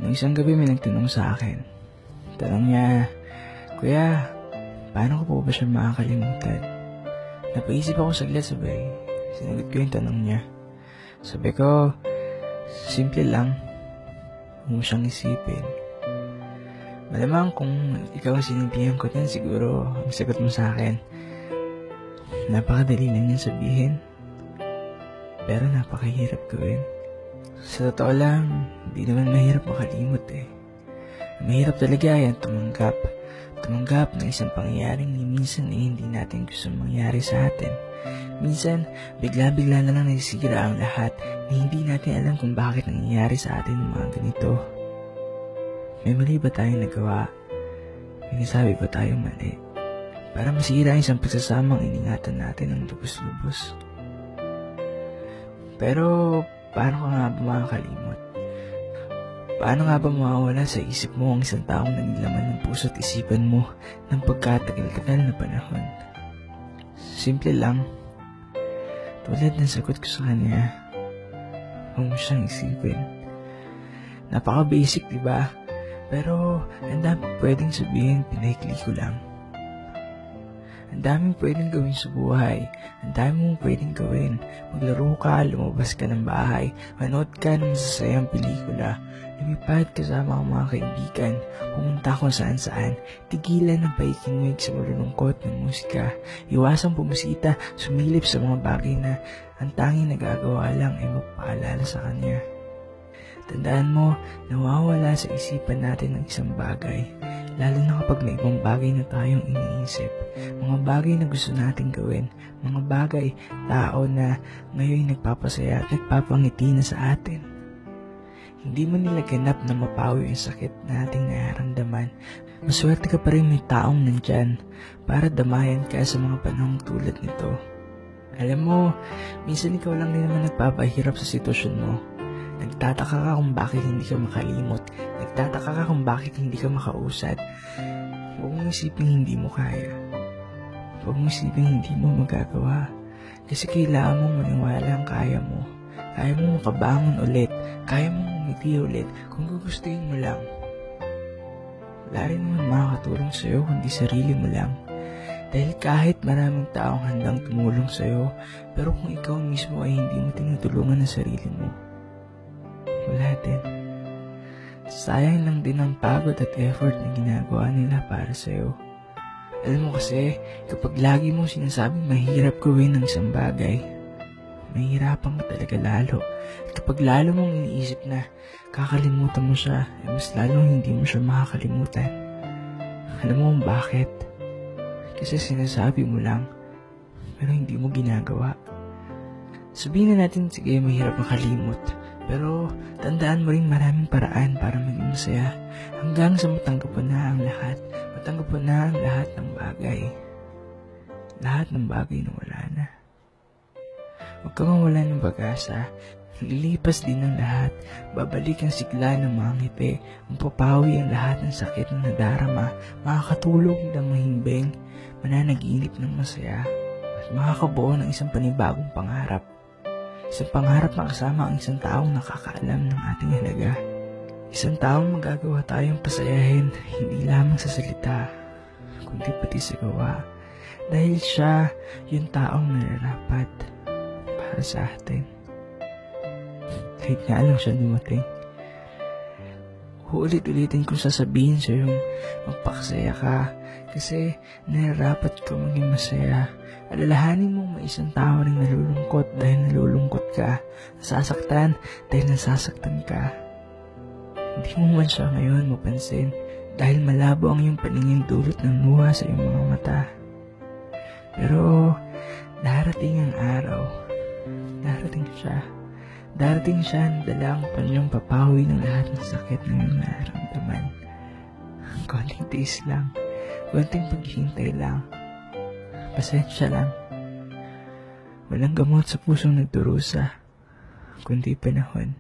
Nung isang gabi may nagtanong sa akin. Tanong niya, "Kuya, paano ko po ba siya makakalimutan?" Napaisip ako saglit, sabay sinagot ko yung tanong niya. Sabi ko, simple lang. Huwag mo siyang isipin. Malamang kung ikaw ang sinabihan ko yan, siguro ang sagot mo sa akin, napakadali lang yan sabihin, pero napakahirap gawin. Sa totoo lang, di naman mahirap makalimot eh. Mahirap talaga yan tumanggap na isang pangyayaring minsan hindi natin gusto mangyari sa atin. Minsan, bigla-bigla na lang nasisira ang lahat na hindi natin alam kung bakit nangyayari sa atin ang mga ganito. May mali ba tayong nagawa? May nasabi ba tayong mali? Para masira ang isang pagsasamang iningatan natin ng lubos-lubos. Pero, paano ka nga ba makakalimot? Paano nga ba mawawala sa isip mo ang isang taong naging laman ng puso at isipan mo ng pagkatagal-tagal na panahon? Simple lang. Tulad ng sagot ko sa kanya, huwag mo siyang isipin. Napaka-basic, diba? Pero, ang dami pwedeng sabihin, pinaikli ko lang. Ang daming pwedeng gawin sa buhay. Ang dami mong pwedeng gawin. Maglaro ka, lumabas ka ng bahay, manood ka ng masasayang pelikula, lumipad kasama ang mga kaibigan, pumunta kung saan-saan, tigilan ng paikinig sa malulungkot ng musika, iwasang pumusita, sumilip sa mga bagay na ang tanging nagagawa lang ay magpaalala sa kanya. Tandaan mo, nawawala sa isipan natin ang isang bagay, lalo na kapag may ibang bagay na tayong iniisip, mga bagay na gusto nating gawin, mga bagay, tao na ngayon nagpapasaya at nagpapangiti na sa atin. Hindi mo nila ganap na mapawi yung sakit nating nararamdaman. Maswerte ka pa rin may taong nandyan para damayan ka sa mga panahong tulad nito. Alam mo, minsan ikaw lang din naman nagpapahirap sa sitwasyon mo. Nagtataka ka kung bakit hindi ka makalimot. Nagtataka ka kung bakit hindi ka makausad. Huwag mong isipin hindi mo kaya. Huwag mong isipin hindi mo magagawa. Kasi kailangan mong maniwala ang kaya mo. Kaya mo makabangon ulit. Kaya mo umiti ulit kung gugustuhin mo lang. Wala rin naman makakatulong sa'yo kundi sarili mo lang. Dahil kahit maraming taong handang tumulong sa'yo, pero kung ikaw mismo ay hindi mo tinutulungan ang sarili mo, wala din. Sayang lang din ang pagod at effort na ginagawa nila para sa'yo. Alam mo kasi, kapag lagi mo sinasabing mahirap gawin ng isang bagay, mahirapan ka talaga lalo. At kapag lalo mong iniisip na kakalimutan mo siya, mas lalong hindi mo siya makakalimutan. Alam mo kung bakit? Kasi sinasabi mo lang, pero hindi mo ginagawa. Sabihin na natin, sige, mahirap makalimot. Pero tandaan mo rin maraming paraan para maging masaya hanggang sa matanggap mo na ang lahat. Matanggap mo na ang lahat ng bagay. Lahat ng bagay na wala na. Huwag kang mawala ng pag-asa. Lilipas din ang lahat. Babalik ang sigla ng mga ngiti. Mapapawi ang lahat ng sakit na nadarama. Makakatulog ng mahimbing. Mananaginip ng masaya. At makakabuo ng isang panibagong pangarap. Isang pangarap na kasama ang isang taong nakakaalam ng ating halaga. Isang taong magagawa tayong pasayahin, hindi lamang sa salita, kundi pati sa gawa. Dahil siya, yung taong nararapat para sa atin. Kahit nga lang siya dumating. Uulit-ulitin kong sasabihin sa yung magpakasaya ka, kasi nararapat ka maging masaya. Alalahanin mo may isang tao rin nalulungkot dahil nalulungkot ka, nasasaktan dahil nasasaktan ka. Hindi mo man siya ngayon mapansin dahil malabo ang iyong paningin dulot ng luha sa iyong mga mata. Pero darating ang araw, darating siya na dala ang panyong papawi ng lahat ng sakit na iyong nararamdaman. Konting tiis lang, konting paghihintay lang. Pasensya lang. Walang gamot sa pusong nagdurusa, kundi panahon.